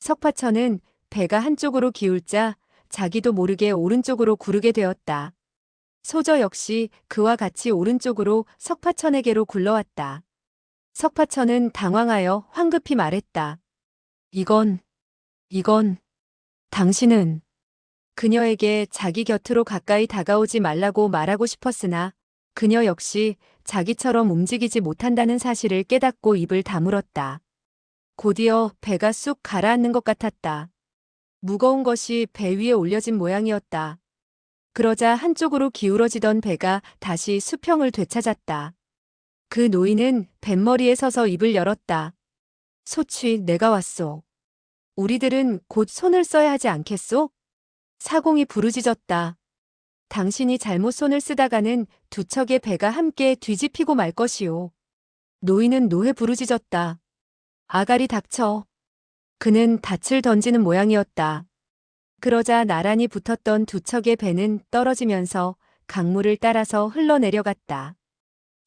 석파천은 배가 한쪽으로 기울자 자기도 모르게 오른쪽으로 구르게 되었다. 소저 역시 그와 같이 오른쪽으로 석파천에게로 굴러왔다. 석파천은 당황하여 황급히 말했다. 이건, 당신은 그녀에게 자기 곁으로 가까이 다가오지 말라고 말하고 싶었으나 그녀 역시 자기처럼 움직이지 못한다는 사실을 깨닫고 입을 다물었다. 곧이어 배가 쑥 가라앉는 것 같았다. 무거운 것이 배 위에 올려진 모양이었다. 그러자 한쪽으로 기울어지던 배가 다시 수평을 되찾았다. 그 노인은 뱃머리에 서서 입을 열었다. 소취, 내가 왔소. 우리들은 곧 손을 써야 하지 않겠소? 사공이 부르짖었다. 당신이 잘못 손을 쓰다가는 두 척의 배가 함께 뒤집히고 말 것이오. 노인은 노해 부르짖었다. 아가리 닥쳐. 그는 닻을 던지는 모양이었다. 그러자 나란히 붙었던 두 척의 배는 떨어지면서 강물을 따라서 흘러내려갔다.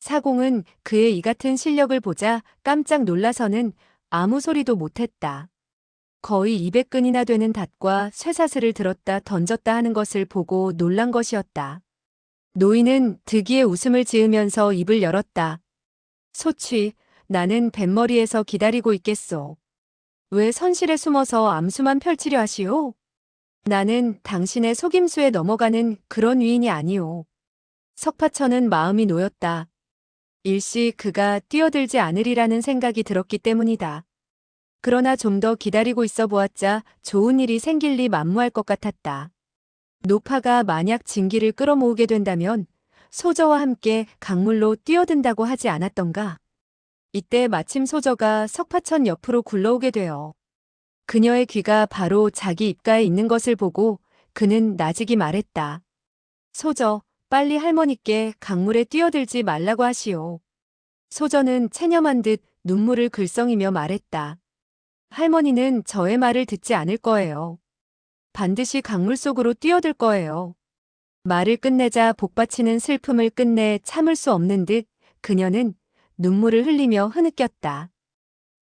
사공은 그의 이 같은 실력을 보자 깜짝 놀라서는 아무 소리도 못했다. 거의 200근이나 되는 닷과 쇠사슬을 들었다 던졌다 하는 것을 보고 놀란 것이었다. 노인은 득이의 웃음을 지으면서 입을 열었다. 소취, 나는 뱃머리에서 기다리고 있겠소. 왜 선실에 숨어서 암수만 펼치려 하시오? 나는 당신의 속임수에 넘어가는 그런 위인이 아니오. 석파천은 마음이 놓였다. 일시 그가 뛰어들지 않으리라는 생각이 들었기 때문이다. 그러나 좀 더 기다리고 있어 보았자 좋은 일이 생길 리 만무할 것 같았다. 노파가 만약 진기를 끌어모으게 된다면 소저와 함께 강물로 뛰어든다고 하지 않았던가? 이때 마침 소저가 석파천 옆으로 굴러오게 되어 그녀의 귀가 바로 자기 입가에 있는 것을 보고 그는 나직이 말했다. 소저, 빨리 할머니께 강물에 뛰어들지 말라고 하시오. 소저는 체념한 듯 눈물을 글썽이며 말했다. 할머니는 저의 말을 듣지 않을 거예요. 반드시 강물 속으로 뛰어들 거예요. 말을 끝내자 복받치는 슬픔을 끝내 참을 수 없는 듯 그녀는 눈물을 흘리며 흐느꼈다.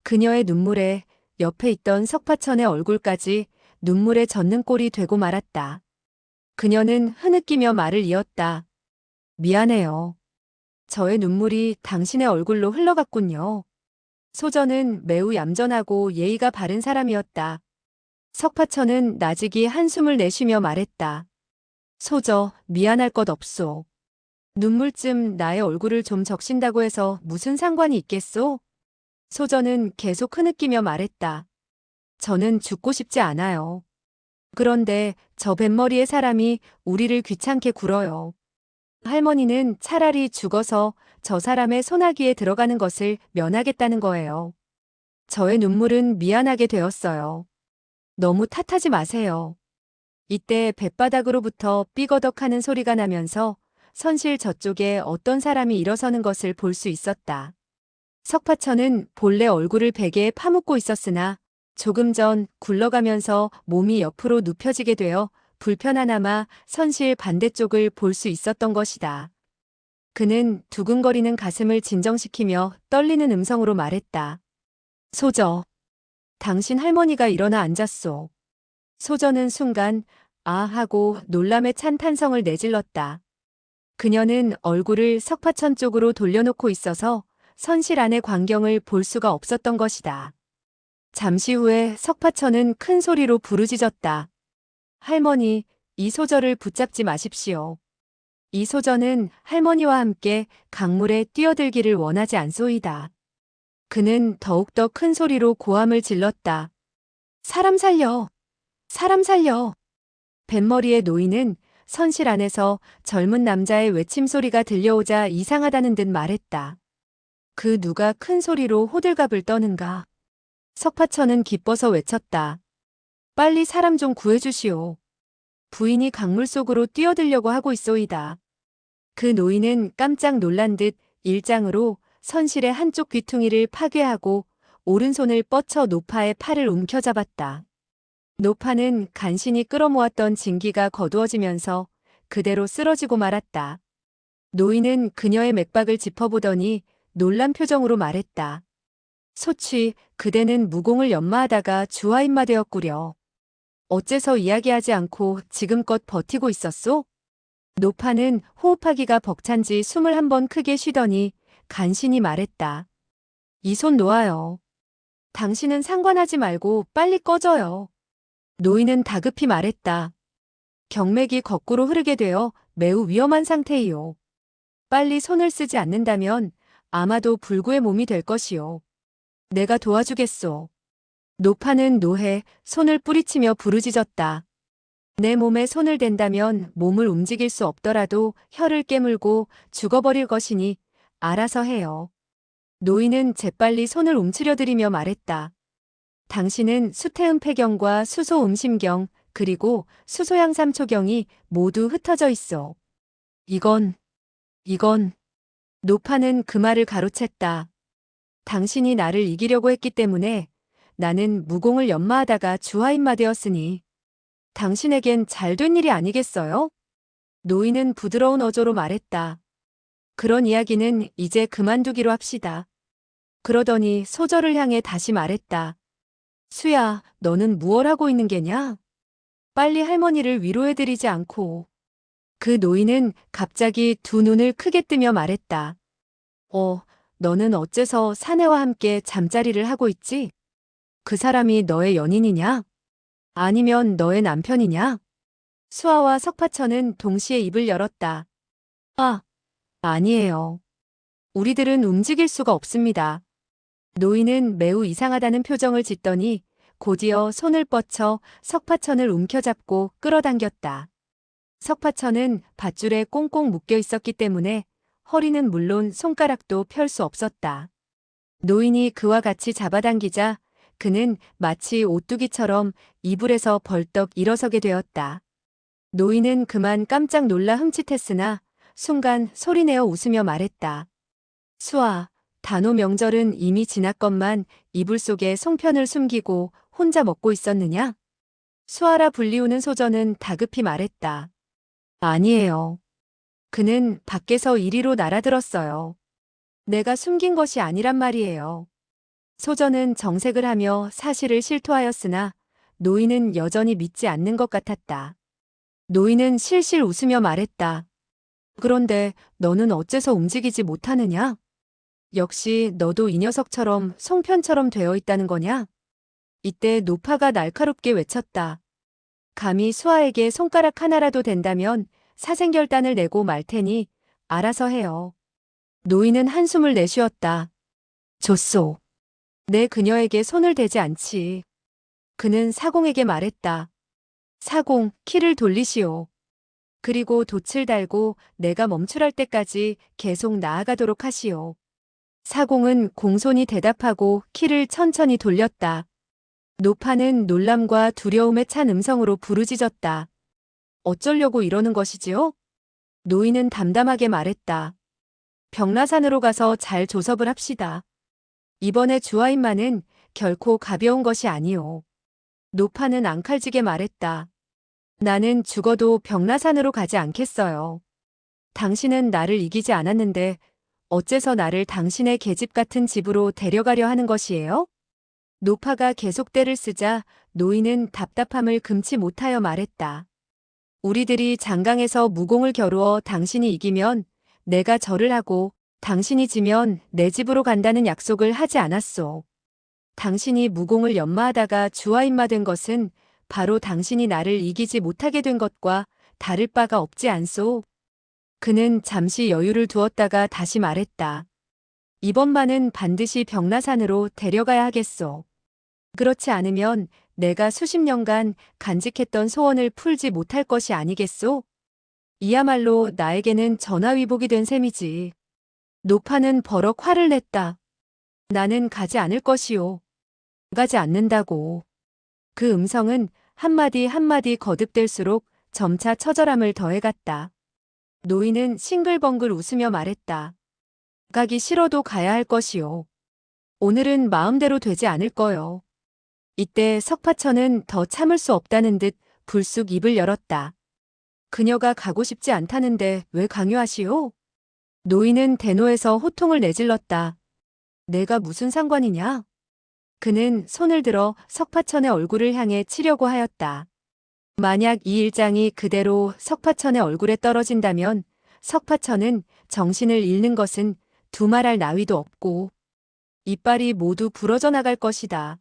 그녀의 눈물에 옆에 있던 석파천의 얼굴까지 눈물에 젖는 꼴이 되고 말았다. 그녀는 흐느끼며 말을 이었다. 미안해요. 저의 눈물이 당신의 얼굴로 흘러갔군요. 소저는 매우 얌전하고 예의가 바른 사람이었다. 석파천은 나직이 한숨을 내쉬며 말했다. 소저, 미안할 것 없소. 눈물쯤 나의 얼굴을 좀 적신다고 해서 무슨 상관이 있겠소? 소저는 계속 흐느끼며 말했다. 저는 죽고 싶지 않아요. 그런데 저 뱃머리의 사람이 우리를 귀찮게 굴어요. 할머니는 차라리 죽어서 저 사람의 소나기에 들어가는 것을 면하겠다는 거예요. 저의 눈물은 미안하게 되었어요. 너무 탓하지 마세요. 이때 뱃바닥으로부터 삐거덕하는 소리가 나면서 선실 저쪽에 어떤 사람이 일어서는 것을 볼 수 있었다. 석파천은 본래 얼굴을 베개에 파묻고 있었으나 조금 전 굴러가면서 몸이 옆으로 눕혀지게 되어 불편하나마 선실 반대쪽을 볼 수 있었던 것이다. 그는 두근거리는 가슴을 진정시키며 떨리는 음성으로 말했다. 소저, 당신 할머니가 일어나 앉았소. 소저는 순간 아 하고 놀람에 찬 탄성을 내질렀다. 그녀는 얼굴을 석파천 쪽으로 돌려놓고 있어서 선실 안의 광경을 볼 수가 없었던 것이다. 잠시 후에 석파천은 큰 소리로 부르짖었다. 할머니, 이 소저를 붙잡지 마십시오. 이 소저는 할머니와 함께 강물에 뛰어들기를 원하지 않소이다. 그는 더욱더 큰 소리로 고함을 질렀다. 사람 살려! 사람 살려! 뱃머리의 노인은 선실 안에서 젊은 남자의 외침소리가 들려오자 이상하다는 듯 말했다. 그 누가 큰 소리로 호들갑을 떠는가? 석파천은 기뻐서 외쳤다. 빨리 사람 좀 구해주시오. 부인이 강물 속으로 뛰어들려고 하고 있소이다. 그 노인은 깜짝 놀란 듯 일장으로 선실의 한쪽 귀퉁이를 파괴하고 오른손을 뻗쳐 노파의 팔을 움켜잡았다. 노파는 간신히 끌어모았던 진기가 거두어지면서 그대로 쓰러지고 말았다. 노인은 그녀의 맥박을 짚어보더니 놀란 표정으로 말했다. 소취, 그대는 무공을 연마하다가 주화인마 되었구려. 어째서 이야기하지 않고 지금껏 버티고 있었소? 노파는 호흡하기가 벅찬지 숨을 한 번 크게 쉬더니 간신히 말했다. 이 손 놓아요. 당신은 상관하지 말고 빨리 꺼져요. 노인은 다급히 말했다. 경맥이 거꾸로 흐르게 되어 매우 위험한 상태이요. 빨리 손을 쓰지 않는다면 아마도 불구의 몸이 될 것이요. 내가 도와주겠소. 노파는 노해 손을 뿌리치며 부르짖었다. 내 몸에 손을 댄다면 몸을 움직일 수 없더라도 혀를 깨물고 죽어버릴 것이니 알아서 해요. 노인은 재빨리 손을 움츠려들이며 말했다. 당신은 수태음폐경과 수소음심경 그리고 수소양삼초경이 모두 흩어져 있어. 이건 노파는 그 말을 가로챘다. 당신이 나를 이기려고 했기 때문에 나는 무공을 연마하다가 주화인마 되었으니 당신에겐 잘된 일이 아니겠어요? 노인은 부드러운 어조로 말했다. 그런 이야기는 이제 그만두기로 합시다. 그러더니 소저를 향해 다시 말했다. 수야, 너는 무얼 하고 있는 게냐? 빨리 할머니를 위로해드리지 않고. 그 노인은 갑자기 두 눈을 크게 뜨며 말했다. 너는 어째서 사내와 함께 잠자리를 하고 있지? 그 사람이 너의 연인이냐? 아니면 너의 남편이냐? 수아와 석파천은 동시에 입을 열었다. 아니에요. 우리들은 움직일 수가 없습니다. 노인은 매우 이상하다는 표정을 짓더니 곧이어 손을 뻗쳐 석파천을 움켜잡고 끌어당겼다. 석파천은 밧줄에 꽁꽁 묶여 있었기 때문에 허리는 물론 손가락도 펼 수 없었다. 노인이 그와 같이 잡아당기자 그는 마치 오뚜기처럼 이불에서 벌떡 일어서게 되었다. 노인은 그만 깜짝 놀라 흠칫했으나 순간 소리내어 웃으며 말했다. 수아, 단오 명절은 이미 지났건만 이불 속에 송편을 숨기고 혼자 먹고 있었느냐? 수아라 불리우는 소저는 다급히 말했다. 아니에요. 그는 밖에서 이리로 날아들었어요. 내가 숨긴 것이 아니란 말이에요. 소저는 정색을 하며 사실을 실토하였으나 노인은 여전히 믿지 않는 것 같았다. 노인은 실실 웃으며 말했다. 그런데 너는 어째서 움직이지 못하느냐? 역시 너도 이 녀석처럼 송편처럼 되어 있다는 거냐? 이때 노파가 날카롭게 외쳤다. 감히 수아에게 손가락 하나라도 댄다면 사생결단을 내고 말 테니 알아서 해요. 노인은 한숨을 내쉬었다. 좋소. 내 그녀에게 손을 대지 않지. 그는 사공에게 말했다. 사공, 키를 돌리시오. 그리고 돛을 달고 내가 멈출할 때까지 계속 나아가도록 하시오. 사공은 공손히 대답하고 키를 천천히 돌렸다. 노파는 놀람과 두려움에 찬 음성으로 부르짖었다. 어쩌려고 이러는 것이지요? 노인은 담담하게 말했다. 벽라산으로 가서 잘 조섭을 합시다. 이번에 주화인마는 결코 가벼운 것이 아니오. 노파는 앙칼지게 말했다. 나는 죽어도 벽라산으로 가지 않겠어요. 당신은 나를 이기지 않았는데 어째서 나를 당신의 계집 같은 집으로 데려가려 하는 것이에요? 노파가 계속 떼를 쓰자 노인은 답답함을 금치 못하여 말했다. 우리들이 장강에서 무공을 겨루어 당신이 이기면 내가 절을 하고 당신이 지면 내 집으로 간다는 약속을 하지 않았소. 당신이 무공을 연마하다가 주화인마 된 것은 바로 당신이 나를 이기지 못하게 된 것과 다를 바가 없지 않소. 그는 잠시 여유를 두었다가 다시 말했다. 이번만은 반드시 벽라산으로 데려가야 하겠소. 그렇지 않으면 내가 수십 년간 간직했던 소원을 풀지 못할 것이 아니겠소? 이야말로 나에게는 전화위복이 된 셈이지. 노파는 버럭 화를 냈다. 나는 가지 않을 것이오. 가지 않는다고. 그 음성은 한마디 한마디 거듭될수록 점차 처절함을 더해갔다. 노인은 싱글벙글 웃으며 말했다. 가기 싫어도 가야 할 것이오. 오늘은 마음대로 되지 않을 거요. 이때 석파천은 더 참을 수 없다는 듯 불쑥 입을 열었다. 그녀가 가고 싶지 않다는데 왜 강요하시오? 노인은 대노해서 호통을 내질렀다. 내가 무슨 상관이냐? 그는 손을 들어 석파천의 얼굴을 향해 치려고 하였다. 만약 이 일장이 그대로 석파천의 얼굴에 떨어진다면 석파천은 정신을 잃는 것은 두말할 나위도 없고 이빨이 모두 부러져 나갈 것이다.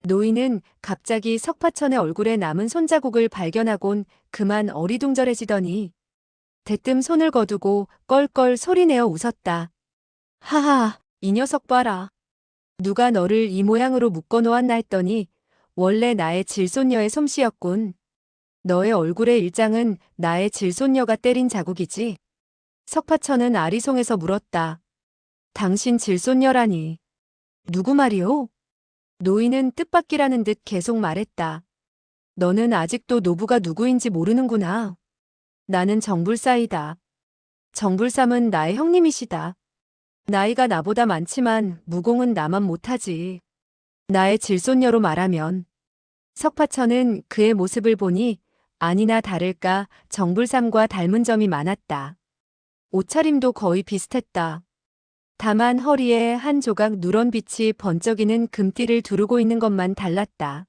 노인은 갑자기 석파천의 얼굴에 남은 손자국을 발견하곤 그만 어리둥절해지더니 대뜸 손을 거두고 껄껄 소리내어 웃었다. 하하, 이 녀석 봐라. 누가 너를 이 모양으로 묶어놓았나 했더니 원래 나의 질손녀의 솜씨였군. 너의 얼굴의 일장은 나의 질손녀가 때린 자국이지. 석파천은 아리송에서 물었다. 당신 질손녀라니. 누구 말이오? 노인은 뜻밖이라는 듯 계속 말했다. 너는 아직도 노부가 누구인지 모르는구나. 나는 정불사이다. 정불삼은 나의 형님이시다. 나이가 나보다 많지만 무공은 나만 못하지. 나의 질손녀로 말하면. 석파천은 그의 모습을 보니 아니나 다를까 정불삼과 닮은 점이 많았다. 옷차림도 거의 비슷했다. 다만 허리에 한 조각 누런 빛이 번쩍이는 금띠를 두르고 있는 것만 달랐다.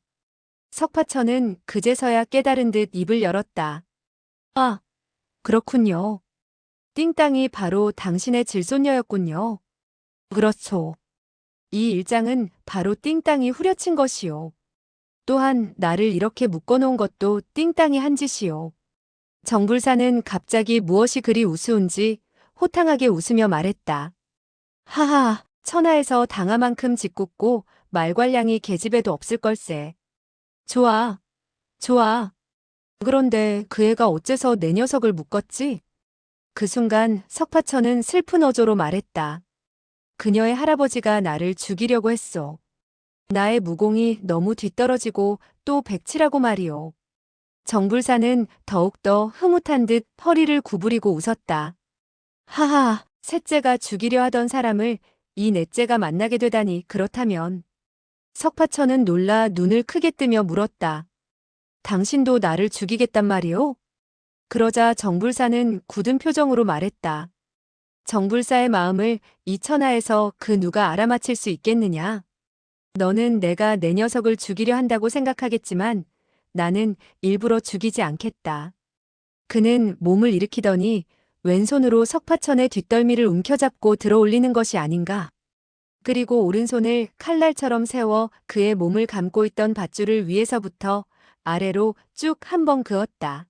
석파천은 그제서야 깨달은 듯 입을 열었다. 아, 그렇군요. 띵땅이 바로 당신의 질손녀였군요. 그렇소. 이 일장은 바로 띵땅이 후려친 것이요. 또한 나를 이렇게 묶어놓은 것도 띵땅이 한 짓이요. 정불사는 갑자기 무엇이 그리 우스운지 호탕하게 웃으며 말했다. 하하, 천하에서 당하만큼 짓궂고 말괄량이 계집에도 없을 걸세. 좋아, 좋아. 그런데 그 애가 어째서 내 녀석을 묶었지? 그 순간 석파천은 슬픈 어조로 말했다. 그녀의 할아버지가 나를 죽이려고 했소. 나의 무공이 너무 뒤떨어지고 또 백치라고 말이오. 정불사는 더욱더 흐뭇한 듯 허리를 구부리고 웃었다. 하하, 셋째가 죽이려 하던 사람을 이 넷째가 만나게 되다니 그렇다면. 석파천은 놀라 눈을 크게 뜨며 물었다. 당신도 나를 죽이겠단 말이오? 그러자 정불사는 굳은 표정으로 말했다. 정불사의 마음을 이 천하에서 그 누가 알아맞힐 수 있겠느냐? 너는 내가 내 녀석을 죽이려 한다고 생각하겠지만 나는 일부러 죽이지 않겠다. 그는 몸을 일으키더니 왼손으로 석파천의 뒷덜미를 움켜잡고 들어올리는 것이 아닌가. 그리고 오른손을 칼날처럼 세워 그의 몸을 감고 있던 밧줄을 위에서부터 아래로 쭉 한 번 그었다.